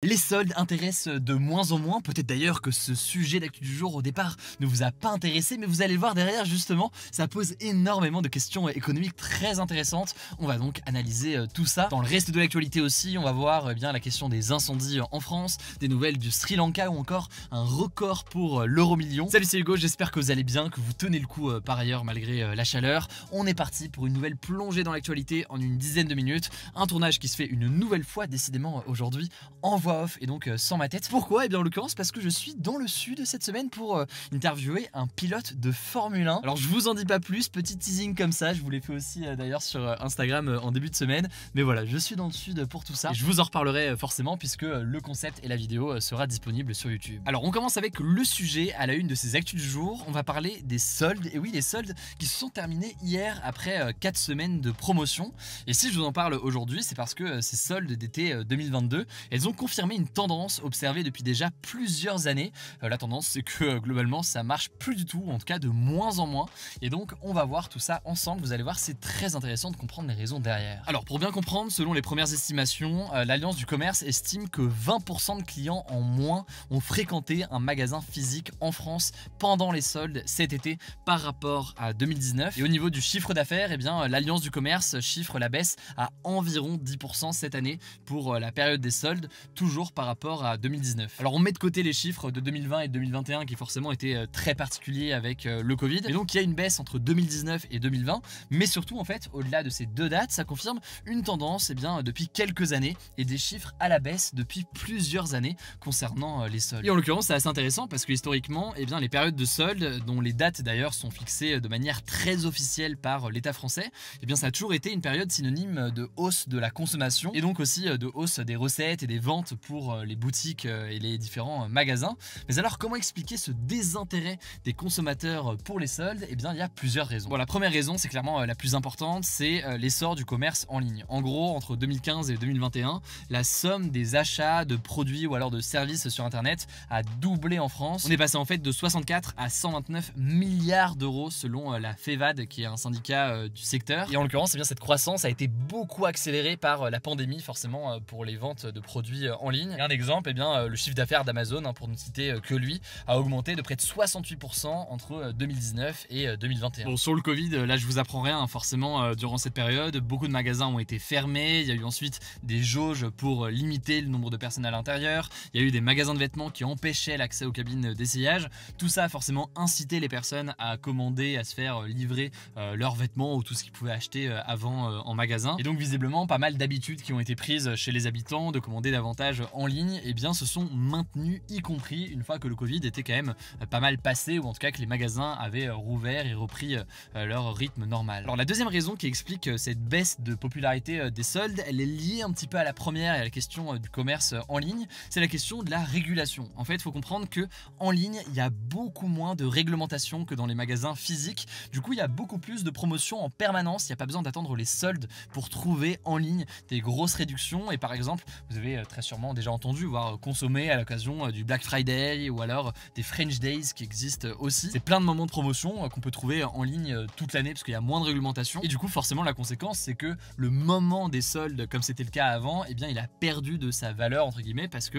Les soldes intéressent de moins en moins, peut-être d'ailleurs que ce sujet d'actu du jour au départ ne vous a pas intéressé, mais vous allez le voir derrière justement, ça pose énormément de questions économiques très intéressantes. On va donc analyser tout ça. Dans le reste de l'actualité aussi, on va voir bien la question des incendies en France, des nouvelles du Sri Lanka ou encore un record pour l'euro-million. Salut, c'est Hugo, j'espère que vous allez bien, que vous tenez le coup par ailleurs malgré la chaleur. On est parti pour une nouvelle plongée dans l'actualité en une dizaine de minutes. Un tournage qui se fait une nouvelle fois décidément aujourd'hui en voix off et donc sans ma tête. Pourquoi? Et bien en l'occurrence parce que je suis dans le sud cette semaine pour interviewer un pilote de Formule 1. Alors je vous en dis pas plus, petit teasing comme ça, je vous l'ai fait aussi d'ailleurs sur Instagram en début de semaine. Mais voilà, je suis dans le sud pour tout ça. Et je vous en reparlerai forcément puisque le concept et la vidéo sera disponible sur YouTube. Alors on commence avec le sujet à la une de ces actus du jour. On va parler des soldes. Et oui, les soldes qui se sont terminés hier après 4 semaines de promotion. Et si je vous en parle aujourd'hui, c'est parce que ces soldes d'été 2022, elles ont confirmé une tendance observée depuis déjà plusieurs années. La tendance, c'est que globalement ça marche plus du tout, en tout cas de moins en moins, et donc on va voir tout ça ensemble. Vous allez voir, c'est très intéressant de comprendre les raisons derrière. Alors pour bien comprendre, selon les premières estimations, l'Alliance du commerce estime que 20% de clients en moins ont fréquenté un magasin physique en France pendant les soldes cet été par rapport à 2019. Et au niveau du chiffre d'affaires, eh bien l'Alliance du commerce chiffre la baisse à environ 10% cette année pour la période des soldes, toujours par rapport à 2019. Alors on met de côté les chiffres de 2020 et 2021 qui forcément étaient très particuliers avec le Covid. Et donc il y a une baisse entre 2019 et 2020. Mais surtout en fait, au-delà de ces deux dates, ça confirme une tendance depuis quelques années et des chiffres à la baisse depuis plusieurs années concernant les soldes. Et en l'occurrence c'est assez intéressant parce que historiquement, les périodes de soldes, dont les dates d'ailleurs sont fixées de manière très officielle par l'État français, ça a toujours été une période synonyme de hausse de la consommation et donc aussi de hausse des recettes et des ventes pour les boutiques et les différents magasins. Mais alors comment expliquer ce désintérêt des consommateurs pour les soldes? Il y a plusieurs raisons. Bon, la première raison, c'est clairement la plus importante, c'est l'essor du commerce en ligne. En gros, entre 2015 et 2021, la somme des achats de produits ou alors de services sur internet a doublé en France. On est passé en fait de 64 à 129 milliards d'euros selon la FEVAD, qui est un syndicat du secteur. Et en l'occurrence, cette croissance a été beaucoup accélérée par la pandémie, forcément pour les ventes de produits en ligne. Et un exemple, le chiffre d'affaires d'Amazon, pour ne citer que lui, a augmenté de près de 68% entre 2019 et 2021. Bon, sur le Covid, là je vous apprends rien, forcément durant cette période, beaucoup de magasins ont été fermés, il y a eu ensuite des jauges pour limiter le nombre de personnes à l'intérieur, il y a eu des magasins de vêtements qui empêchaient l'accès aux cabines d'essayage. Tout ça a forcément incité les personnes à commander, à se faire livrer leurs vêtements ou tout ce qu'ils pouvaient acheter avant en magasin. Et donc visiblement pas mal d'habitudes qui ont été prises chez les habitants de commander davantage en ligne, se sont maintenus, y compris une fois que le Covid était quand même pas mal passé, ou en tout cas que les magasins avaient rouvert et repris leur rythme normal. Alors la deuxième raison qui explique cette baisse de popularité des soldes, elle est liée un petit peu à la première et à la question du commerce en ligne, c'est la question de la régulation. En fait, il faut comprendre que en ligne, il y a beaucoup moins de réglementation que dans les magasins physiques. Du coup, il y a beaucoup plus de promotions en permanence, il n'y a pas besoin d'attendre les soldes pour trouver en ligne des grosses réductions. Et par exemple, vous avez très sûrement déjà entendu, voire consommer à l'occasion du Black Friday ou alors des French Days qui existent aussi. C'est plein de moments de promotion qu'on peut trouver en ligne toute l'année parce qu'il y a moins de réglementation. Et du coup, forcément, la conséquence, c'est que le moment des soldes, comme c'était le cas avant, il a perdu de sa valeur, entre guillemets, parce que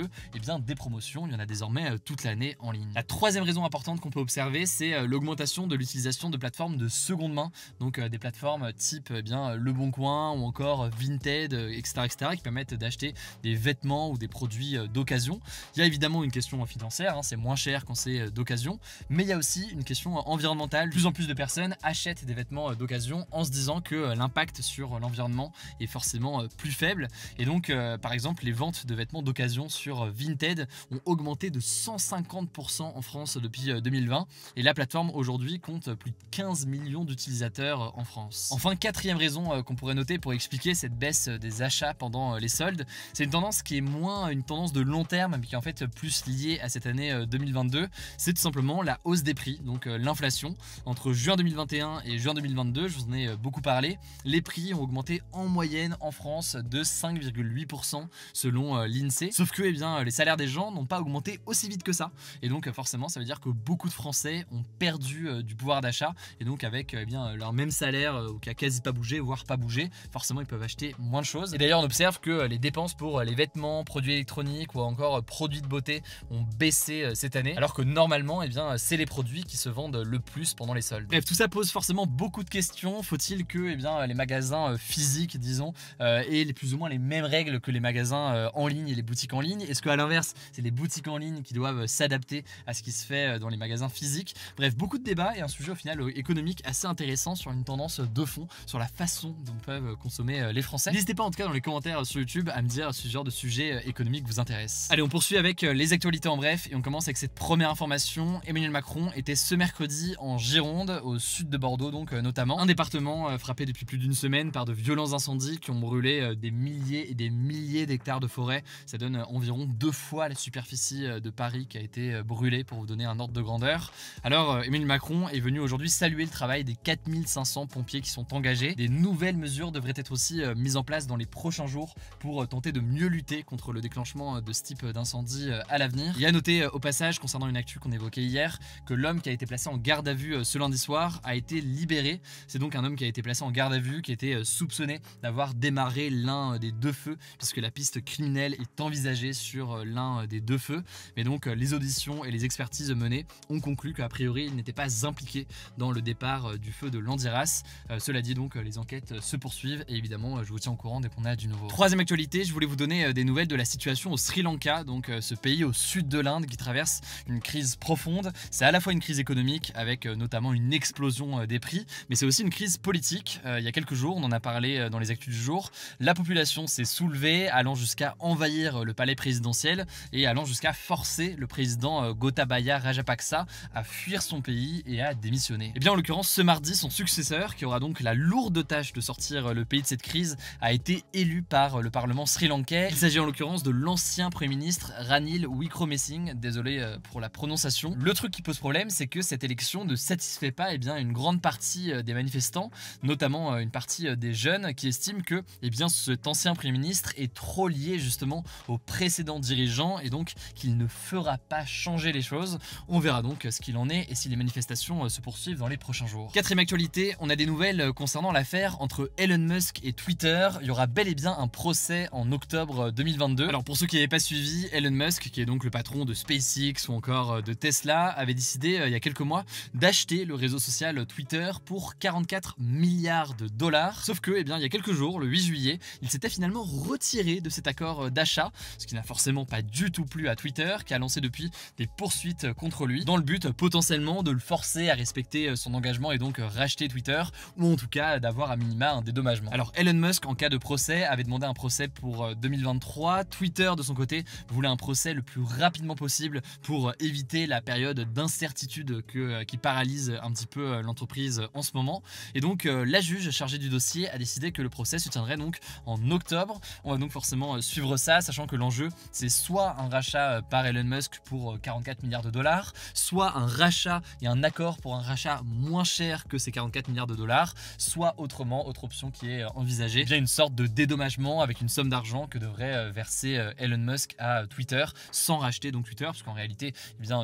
des promotions, il y en a désormais toute l'année en ligne. La troisième raison importante qu'on peut observer, c'est l'augmentation de l'utilisation de plateformes de seconde main, donc des plateformes type Le Bon Coin ou encore Vinted, etc., qui permettent d'acheter des vêtements ou des produits d'occasion. Il y a évidemment une question financière, c'est moins cher quand c'est d'occasion, mais il y a aussi une question environnementale. De plus en plus de personnes achètent des vêtements d'occasion en se disant que l'impact sur l'environnement est forcément plus faible. Et donc, par exemple, les ventes de vêtements d'occasion sur Vinted ont augmenté de 150% en France depuis 2020. Et la plateforme aujourd'hui compte plus de 15 millions d'utilisateurs en France. Enfin, quatrième raison qu'on pourrait noter pour expliquer cette baisse des achats pendant les soldes, c'est une tendance qui est moins une tendance de long terme, mais qui est en fait plus liée à cette année 2022. C'est tout simplement la hausse des prix, donc l'inflation. Entre juin 2021 et juin 2022, je vous en ai beaucoup parlé, les prix ont augmenté en moyenne en France de 5,8% selon l'INSEE. Sauf que les salaires des gens n'ont pas augmenté aussi vite que ça. Et donc forcément, ça veut dire que beaucoup de Français ont perdu du pouvoir d'achat. Et donc avec leur même salaire qui a quasi pas bougé, voire pas bougé, forcément ils peuvent acheter moins de choses. Et d'ailleurs on observe que les dépenses pour les vêtements, produits électroniques ou encore produits de beauté ont baissé cette année, alors que normalement, eh bien, c'est les produits qui se vendent le plus pendant les soldes. Bref, tout ça pose forcément beaucoup de questions. Faut-il que les magasins physiques, disons, aient plus ou moins les mêmes règles que les magasins en ligne et les boutiques en ligne? Est-ce qu'à l'inverse, c'est les boutiques en ligne qui doivent s'adapter à ce qui se fait dans les magasins physiques? Bref, beaucoup de débats et un sujet au final économique assez intéressant sur une tendance de fond, sur la façon dont peuvent consommer les Français. N'hésitez pas en tout cas dans les commentaires sur YouTube à me dire si ce genre de sujet économique vous intéresse. Allez, on poursuit avec les actualités en bref et on commence avec cette première information. Emmanuel Macron était ce mercredi en Gironde, au sud de Bordeaux donc notamment, un département frappé depuis plus d'une semaine par de violents incendies qui ont brûlé des milliers et des milliers d'hectares de forêt. Ça donne environ 2 fois la superficie de Paris qui a été brûlée, pour vous donner un ordre de grandeur. Alors Emmanuel Macron est venu aujourd'hui saluer le travail des 4500 pompiers qui sont engagés. Des nouvelles mesures devraient être aussi mises en place dans les prochains jours pour tenter de mieux lutter contre le déclenchement de ce type d'incendie à l'avenir. Il y a noté au passage, concernant une actu qu'on évoquait hier, que l'homme qui a été placé en garde à vue ce lundi soir a été libéré. C'est donc un homme qui a été placé en garde à vue, qui était soupçonné d'avoir démarré l'un des 2 feux, puisque la piste criminelle est envisagée sur l'un des 2 feux. Mais donc les auditions et les expertises menées ont conclu qu'a priori il n'était pas impliqué dans le départ du feu de Landiras. Cela dit, donc les enquêtes se poursuivent et évidemment je vous tiens au courant dès qu'on a du nouveau. Troisième actualité, je voulais vous donner des nouvelles de la situation au Sri Lanka, donc ce pays au sud de l'Inde qui traverse une crise profonde. C'est à la fois une crise économique avec notamment une explosion des prix, mais c'est aussi une crise politique. Il y a quelques jours, on en a parlé dans les actus du jour, la population s'est soulevée, allant jusqu'à envahir le palais présidentiel et allant jusqu'à forcer le président Gotabaya Rajapaksa à fuir son pays et à démissionner. Et bien en l'occurrence, ce mardi, son successeur, qui aura donc la lourde tâche de sortir le pays de cette crise, a été élu par le parlement sri-lankais. Il s'agit en l'occurrence de l'ancien premier ministre Ranil Wickremesinghe, désolé pour la prononciation. Le truc qui pose problème, c'est que cette élection ne satisfait pas une grande partie des manifestants, notamment une partie des jeunes qui estiment que cet ancien premier ministre est trop lié justement au précédent dirigeant et donc qu'il ne fera pas changer les choses. On verra donc ce qu'il en est et si les manifestations se poursuivent dans les prochains jours. Quatrième actualité, on a des nouvelles concernant l'affaire entre Elon Musk et Twitter. Il y aura bel et bien un procès en octobre 2022. Alors pour ceux qui n'avaient pas suivi, Elon Musk, qui est donc le patron de SpaceX ou encore de Tesla, avait décidé il y a quelques mois d'acheter le réseau social Twitter pour 44 milliards de dollars. Sauf que, il y a quelques jours, le 8 juillet, il s'était finalement retiré de cet accord d'achat, ce qui n'a forcément pas du tout plu à Twitter, qui a lancé depuis des poursuites contre lui, dans le but potentiellement de le forcer à respecter son engagement et donc racheter Twitter, ou en tout cas d'avoir à minima un dédommagement. Alors Elon Musk, en cas de procès, avait demandé un procès pour 2023. Twitter, de son côté, voulait un procès le plus rapidement possible pour éviter la période d'incertitude qui paralyse un petit peu l'entreprise en ce moment. Et donc la juge chargée du dossier a décidé que le procès se tiendrait donc en octobre. On va donc forcément suivre ça, sachant que l'enjeu, c'est soit un rachat par Elon Musk pour 44 milliards de dollars, soit un rachat et un accord pour un rachat moins cher que ces 44 milliards de dollars, soit autrement, autre option qui est envisagée, une sorte de dédommagement avec une somme d'argent que devrait verser Elon Musk à Twitter, sans racheter donc Twitter, parce qu'en réalité,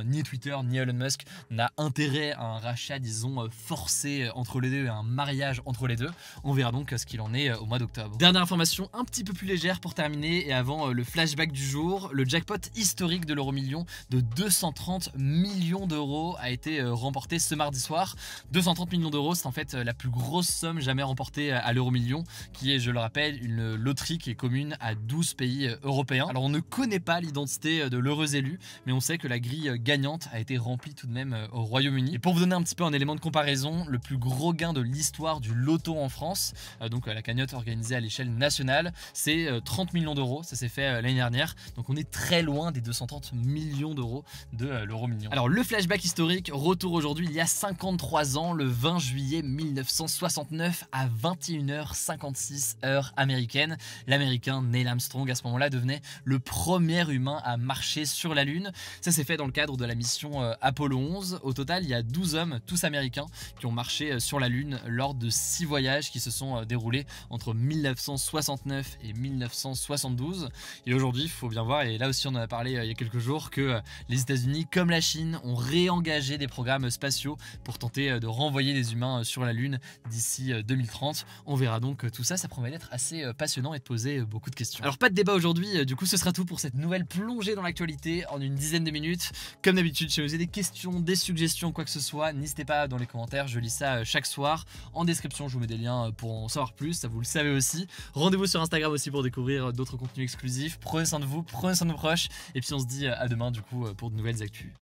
ni Twitter ni Elon Musk n'a intérêt à un rachat, disons, forcé entre les deux, et un mariage entre les deux. On verra donc ce qu'il en est au mois d'octobre. Dernière information un petit peu plus légère pour terminer, et avant le flashback du jour, le jackpot historique de l'euro-million de 230 millions d'euros a été remporté ce mardi soir. 230 millions d'euros, c'est en fait la plus grosse somme jamais remportée à l'euro-million, qui est, je le rappelle, une loterie qui est commune à 12 pays européens. Alors on ne connaît pas l'identité de l'heureux élu, mais on sait que la grille gagnante a été remplie tout de même au Royaume-Uni. Et pour vous donner un petit peu un élément de comparaison, le plus gros gain de l'histoire du loto en France, donc la cagnotte organisée à l'échelle nationale, c'est 30 millions d'euros, ça s'est fait l'année dernière, donc on est très loin des 230 millions d'euros de l'euro-million. Alors le flashback historique, retour aujourd'hui il y a 53 ans, le 20 juillet 1969 à 21h56 heure américaine. L'américain Neil Armstrong à ce moment-là devenait le premier humain à marcher sur la Lune. Ça s'est fait dans le cadre de la mission Apollo 11. Au total, il y a 12 hommes, tous américains, qui ont marché sur la Lune lors de 6 voyages qui se sont déroulés entre 1969 et 1972. Et aujourd'hui, il faut bien voir, et là aussi on en a parlé il y a quelques jours, que les États-Unis comme la Chine ont réengagé des programmes spatiaux pour tenter de renvoyer des humains sur la Lune d'ici 2030. On verra donc tout ça, ça promet d'être assez passionnant et de poser beaucoup de questions. Alors pas de débat aujourd'hui, aujourd'hui, du coup, ce sera tout pour cette nouvelle plongée dans l'actualité en une dizaine de minutes. Comme d'habitude, si vous avez des questions, des suggestions, quoi que ce soit, n'hésitez pas dans les commentaires, je lis ça chaque soir. En description, je vous mets des liens pour en savoir plus, ça vous le savez aussi. Rendez-vous sur Instagram aussi pour découvrir d'autres contenus exclusifs. Prenez soin de vous, prenez soin de vos proches, et puis on se dit à demain du coup pour de nouvelles actus.